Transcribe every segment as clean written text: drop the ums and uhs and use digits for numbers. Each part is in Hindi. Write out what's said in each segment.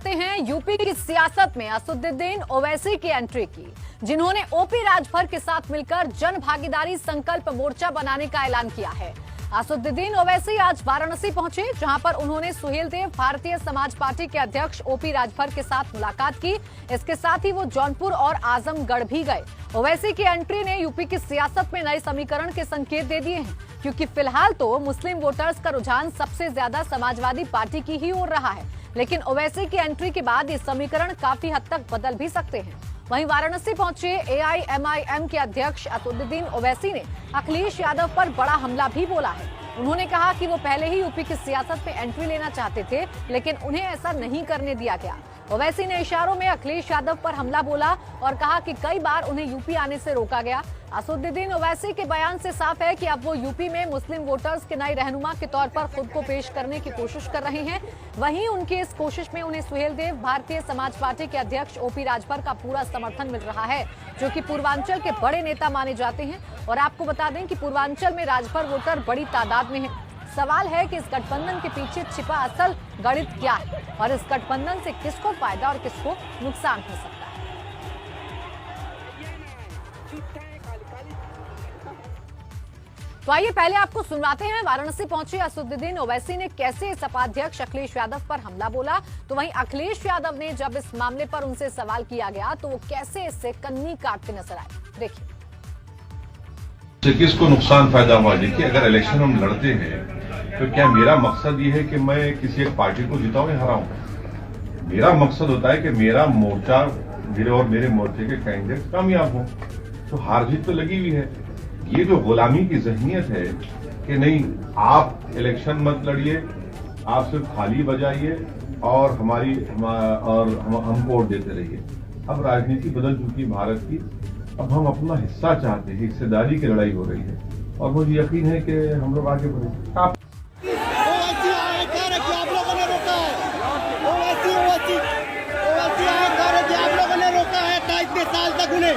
करते हैं यूपी की सियासत में असदुद्दीन ओवैसी की एंट्री की, जिन्होंने ओपी राजभर के साथ मिलकर जन भागीदारी संकल्प मोर्चा बनाने का ऐलान किया है। असदुद्दीन ओवैसी आज वाराणसी पहुंचे, जहां पर उन्होंने सुहेलदेव भारतीय समाज पार्टी के अध्यक्ष ओपी राजभर के साथ मुलाकात की। इसके साथ ही वो जौनपुर और आजमगढ़ भी गए। ओवैसी की एंट्री ने यूपी की सियासत में नए समीकरण के संकेत दे दिए हैं, क्योंकि फिलहाल तो मुस्लिम वोटर्स का रुझान सबसे ज्यादा समाजवादी पार्टी की ही ओर रहा है, लेकिन ओवैसी की एंट्री के बाद ये समीकरण काफी हद तक बदल भी सकते हैं। वहीं वाराणसी पहुंचे एआईएमआईएम के अध्यक्ष असदुद्दीन ओवैसी ने अखिलेश यादव पर बड़ा हमला भी बोला है। उन्होंने कहा कि वो पहले ही यूपी की सियासत में एंट्री लेना चाहते थे, लेकिन उन्हें ऐसा नहीं करने दिया गया। ओवैसी ने इशारों में अखिलेश यादव पर हमला बोला और कहा कि कई बार उन्हें यूपी आने से रोका गया। असदुद्दीन ओवैसी के बयान से साफ है कि अब वो यूपी में मुस्लिम वोटर्स के नए रहनुमा के तौर पर खुद को पेश करने की कोशिश कर रहे हैं। वहीं उनकी इस कोशिश में उन्हें सुहेलदेव भारतीय समाज पार्टी के अध्यक्ष ओपी राजभर का पूरा समर्थन मिल रहा है, जो कि पूर्वांचल के बड़े नेता माने जाते हैं। और आपको बता दें कि पूर्वांचल में राजभर वोटर बड़ी तादाद में है। सवाल है कि इस गठबंधन के पीछे छिपा असल गणित क्या है और इस गठबंधन से किसको फायदा और किसको नुकसान हो सकता है। तो आइए पहले आपको सुनवाते हैं वाराणसी पहुंचे असदुद्दीन ओवैसी ने कैसे सपा अध्यक्ष अखिलेश यादव पर हमला बोला। तो वहीं अखिलेश यादव ने जब इस मामले पर उनसे सवाल किया गया तो वो कैसे इससे कन्नी काटते नजर आए, देखिए। किसको नुकसान फायदा हुआ? देखिए, अगर इलेक्शन हम लड़ते हैं तो क्या मेरा मकसद ये है कि मैं किसी एक पार्टी को जिताऊं या हराऊं? मेरा मकसद होता है कि मेरा मोर्चा, मेरे और मेरे मोर्चे के कैंडिडेट कामयाब हो। तो हार जीत तो लगी हुई है। ये जो गुलामी की जहनियत है कि नहीं, आप इलेक्शन मत लड़िए, आप सिर्फ खाली बजाइए और हम वोट देते रहिए। अब राजनीति बदल चुकी भारत की। अब हम अपना हिस्सा चाहते हैं, हिस्सेदारी की लड़ाई हो रही है और मुझे यकीन है कि हम लोग आगे बढ़ेंगे। इतने साल तक उन्हें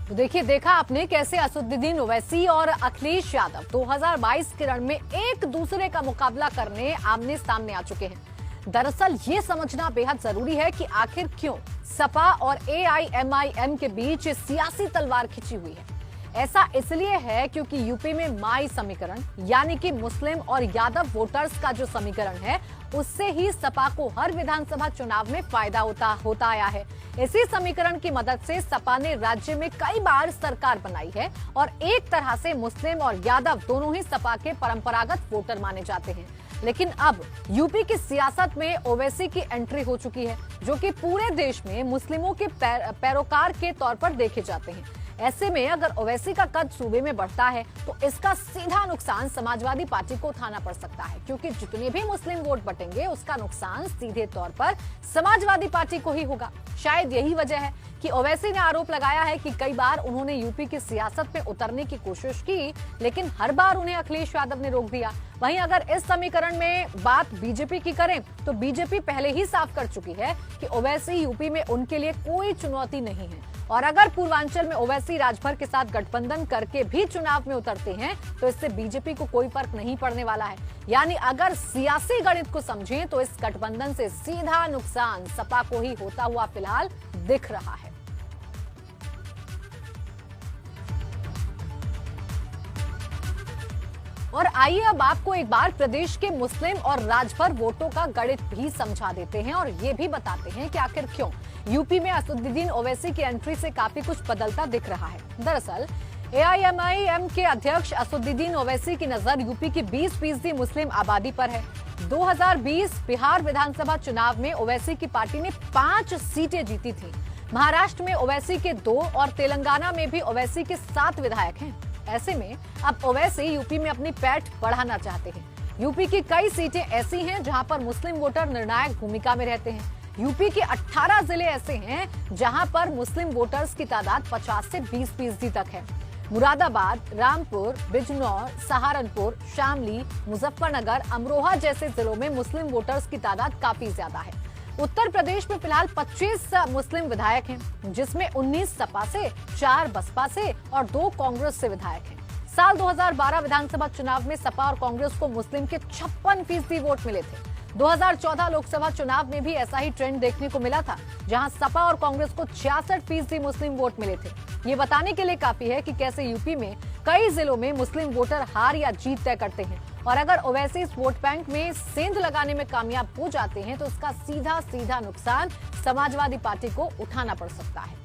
तो देखिए, देखा आपने कैसे असदुद्दीन ओवैसी और अखिलेश यादव 2022 के रण में एक दूसरे का मुकाबला करने आमने सामने आ चुके हैं। दरअसल ये समझना बेहद जरूरी है कि आखिर क्यों सपा और एआईएमआईएम के बीच सियासी तलवार खिंची हुई है। ऐसा इसलिए है क्योंकि यूपी में माई समीकरण यानी कि मुस्लिम और यादव वोटर्स का जो समीकरण है, उससे ही सपा को हर विधानसभा चुनाव में फायदा होता आया है। इसी समीकरण की मदद से सपा ने राज्य में कई बार सरकार बनाई है और एक तरह से मुस्लिम और यादव दोनों ही सपा के परंपरागत वोटर माने जाते हैं। लेकिन अब यूपी की सियासत में ओवैसी की एंट्री हो चुकी है, जो कि पूरे देश में मुस्लिमों के पैरोकार के तौर पर देखे जाते हैं। ऐसे में अगर ओवैसी का कद सूबे में बढ़ता है तो इसका सीधा नुकसान समाजवादी पार्टी को उठाना पड़ सकता है, क्योंकि जितने भी मुस्लिम वोट बटेंगे उसका नुकसान सीधे तौर पर समाजवादी पार्टी को ही होगा। शायद यही वजह है कि ओवैसी ने आरोप लगाया है कि कई बार उन्होंने यूपी की सियासत में उतरने की कोशिश की, लेकिन हर बार उन्हें अखिलेश यादव ने रोक दिया। वहीं अगर इस समीकरण में बात बीजेपी की करें तो बीजेपी पहले ही साफ कर चुकी है कि ओवैसी यूपी में उनके लिए कोई चुनौती नहीं है। और अगर पूर्वांचल में ओवैसी राजभर के साथ गठबंधन करके भी चुनाव में उतरते हैं तो इससे बीजेपी को कोई फर्क नहीं पड़ने वाला है। यानी अगर सियासी गणित को समझें तो इस गठबंधन से सीधा नुकसान सपा को ही होता हुआ फिलहाल दिख रहा है। और आइए अब आपको एक बार प्रदेश के मुस्लिम और राजभर वोटों का गणित भी समझा देते हैं और ये भी बताते हैं कि आखिर क्यों यूपी में असदुद्दीन ओवैसी की एंट्री से काफी कुछ बदलता दिख रहा है। दरअसल एआईएमआईएम के अध्यक्ष असदुद्दीन ओवैसी की नजर यूपी की 20% मुस्लिम आबादी पर है। 2020 बिहार विधानसभा चुनाव में ओवैसी की पार्टी ने 5 सीटें जीती थी। महाराष्ट्र में ओवैसी के 2 और तेलंगाना में भी ओवैसी के 7 विधायक हैं। ऐसे में अब ओवैसी यूपी में अपनी पैठ बढ़ाना चाहते हैं। यूपी की कई सीटें ऐसी हैं जहां पर मुस्लिम वोटर निर्णायक भूमिका में रहते हैं। यूपी के 18 जिले ऐसे हैं जहां पर मुस्लिम वोटर्स की तादाद 50 से 20% तक है। मुरादाबाद, रामपुर, बिजनौर, सहारनपुर, शामली, मुजफ्फरनगर, अमरोहा जैसे जिलों में मुस्लिम वोटर्स की तादाद काफी ज्यादा है। उत्तर प्रदेश में फिलहाल 25 मुस्लिम विधायक हैं, जिसमें 19 सपा से, 4 बसपा से और 2 कांग्रेस से विधायक हैं। साल 2012 विधानसभा चुनाव में सपा और कांग्रेस को मुस्लिम के 56% वोट मिले थे। 2014 लोकसभा चुनाव में भी ऐसा ही ट्रेंड देखने को मिला था, जहां सपा और कांग्रेस को 66% मुस्लिम वोट मिले थे। ये बताने के लिए काफी है कि कैसे यूपी में कई जिलों में मुस्लिम वोटर हार या जीत तय करते हैं, और अगर ओवैसी इस वोट बैंक में सेंध लगाने में कामयाब हो जाते हैं तो इसका सीधा सीधा नुकसान समाजवादी पार्टी को उठाना पड़ सकता है।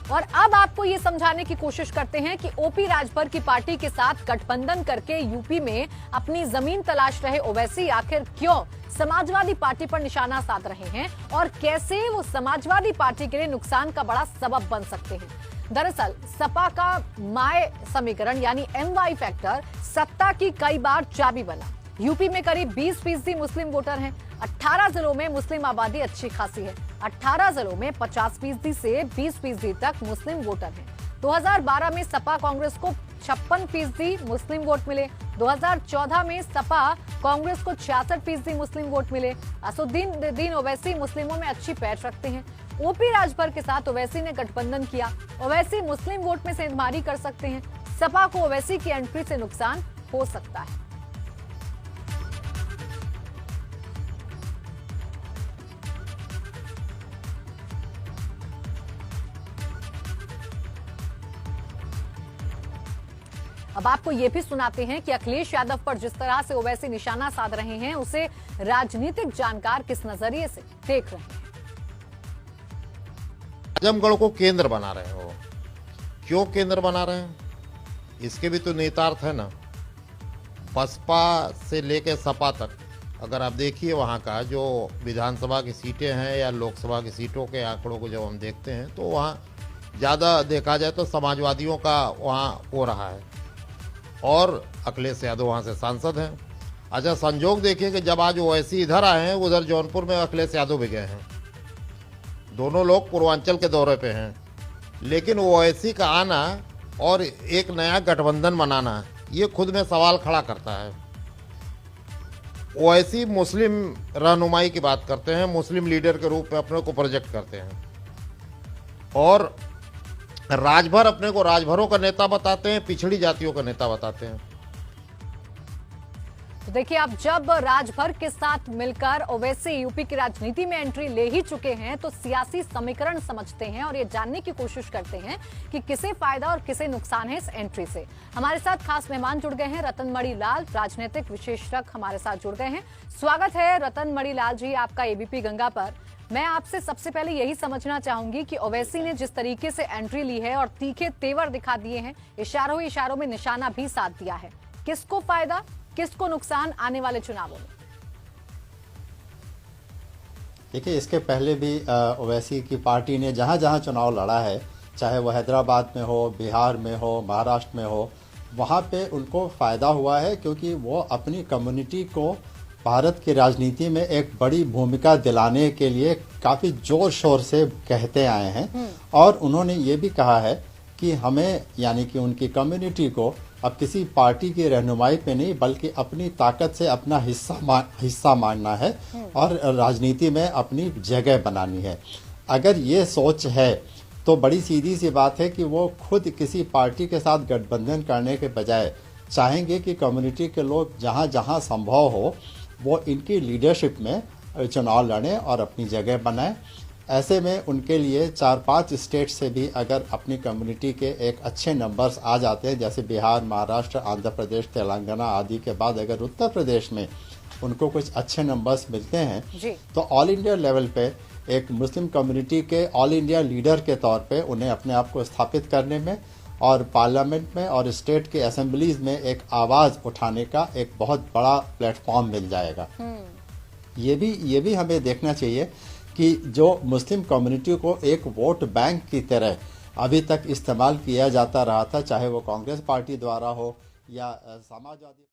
और अब आपको ये समझाने की कोशिश करते हैं कि ओपी राजभर की पार्टी के साथ गठबंधन करके यूपी में अपनी जमीन तलाश रहे ओवैसी आखिर क्यों समाजवादी पार्टी पर निशाना साध रहे हैं और कैसे वो समाजवादी पार्टी के लिए नुकसान का बड़ा सबब बन सकते हैं। दरअसल सपा का माय समीकरण यानी MY फैक्टर सत्ता की कई बार चाबी बना। यूपी में करीब 20% मुस्लिम वोटर हैं। 18 जिलों में मुस्लिम आबादी अच्छी खासी है। 18 जिलों में 50% से 20% तक मुस्लिम वोटर हैं। 2012 में सपा कांग्रेस को 56% मुस्लिम वोट मिले। 2014 में सपा कांग्रेस को 66% मुस्लिम वोट मिले। असदुद्दीन ओवैसी मुस्लिमों में अच्छी पैठ रखते हैं। ओपी राजभर के साथ ओवैसी ने गठबंधन किया। ओवैसी मुस्लिम वोट में सेंधमारी कर सकते हैं। सपा को ओवैसी की एंट्री से नुकसान हो सकता है। अब आपको ये भी सुनाते हैं कि अखिलेश यादव पर जिस तरह से ओवैसी निशाना साध रहे हैं, उसे राजनीतिक जानकार किस नजरिए से देख रहे हैं। आजमगढ़ को केंद्र बना रहे हो, क्यों केंद्र बना रहे हैं? इसके भी तो नेतार्थ है ना। बसपा से लेकर सपा तक अगर आप देखिए वहाँ का जो विधानसभा की सीटें हैं या लोकसभा की सीटों के आंकड़ों को जब हम देखते हैं तो वहाँ ज़्यादा देखा जाए तो समाजवादियों का वहाँ हो रहा है और अखिलेश यादव वहाँ से सांसद हैं। अच्छा, संजोग देखिए कि जब आज ओवैसी इधर आए हैं, उधर जौनपुर में अखिलेश यादव भी गए हैं। दोनों लोग पूर्वांचल के दौरे पे हैं, लेकिन ओवैसी का आना और एक नया गठबंधन बनाना ये खुद में सवाल खड़ा करता है। ओवैसी मुस्लिम रहनुमाई की बात करते हैं, मुस्लिम लीडर के रूप में अपने को प्रोजेक्ट करते हैं और राजभर अपने को राजभरों का नेता बताते हैं, पिछड़ी जातियों का नेता बताते हैं। तो देखिए, अब जब राजभर के साथ मिलकर ओवैसी यूपी की राजनीति में एंट्री ले ही चुके हैं तो सियासी समीकरण समझते हैं और ये जानने की कोशिश करते हैं कि किसे फायदा और किसे नुकसान है इस एंट्री से। हमारे साथ खास मेहमान जुड़ गए हैं। रतन मणि लाल, राजनीतिक विशेषज्ञ हमारे साथ जुड़ गए हैं। स्वागत है रतन मणि लाल जी आपका एबीपी गंगा पर। मैं आपसे सबसे पहले यही समझना चाहूंगी कि ओवैसी ने जिस तरीके से एंट्री ली है और तीखे तेवर दिखा दिए हैं, इशारों में निशाना भी साध दिया है, किसको फायदा किसको नुकसान आने वाले चुनावों में? देखिए, इसके पहले भी ओवैसी की पार्टी ने जहां जहां चुनाव लड़ा है, चाहे वो हैदराबाद में हो, बिहार में हो, महाराष्ट्र में हो, वहां पे उनको फायदा हुआ है क्योंकि वो अपनी कम्युनिटी को भारत की राजनीति में एक बड़ी भूमिका दिलाने के लिए काफी जोर शोर से कहते आए हैं। और उन्होंने ये भी कहा है कि हमें यानी कि उनकी कम्युनिटी को अब किसी पार्टी की रहनुमाई पे नहीं बल्कि अपनी ताकत से अपना हिस्सा मानना है और राजनीति में अपनी जगह बनानी है। अगर ये सोच है तो बड़ी सीधी सी बात है कि वो खुद किसी पार्टी के साथ गठबंधन करने के बजाय चाहेंगे कि कम्युनिटी के लोग जहां जहां संभव हो वो इनकी लीडरशिप में चुनाव लड़ें और अपनी जगह बनाएं। ऐसे में उनके लिए 4-5 स्टेट से भी अगर अपनी कम्युनिटी के एक अच्छे नंबर्स आ जाते हैं, जैसे बिहार, महाराष्ट्र, आंध्र प्रदेश, तेलंगाना आदि के बाद अगर उत्तर प्रदेश में उनको कुछ अच्छे नंबर्स मिलते हैं तो ऑल इंडिया लेवल पे एक मुस्लिम कम्युनिटी के ऑल इंडिया लीडर के तौर पे उन्हें अपने आप को स्थापित करने में और पार्लियामेंट में और स्टेट के असेंबलीज में एक आवाज उठाने का एक बहुत बड़ा प्लेटफॉर्म मिल जाएगा। ये भी हमें देखना चाहिए कि जो मुस्लिम कम्युनिटी को एक वोट बैंक की तरह अभी तक इस्तेमाल किया जाता रहा था, चाहे वो कांग्रेस पार्टी द्वारा हो या समाजवादी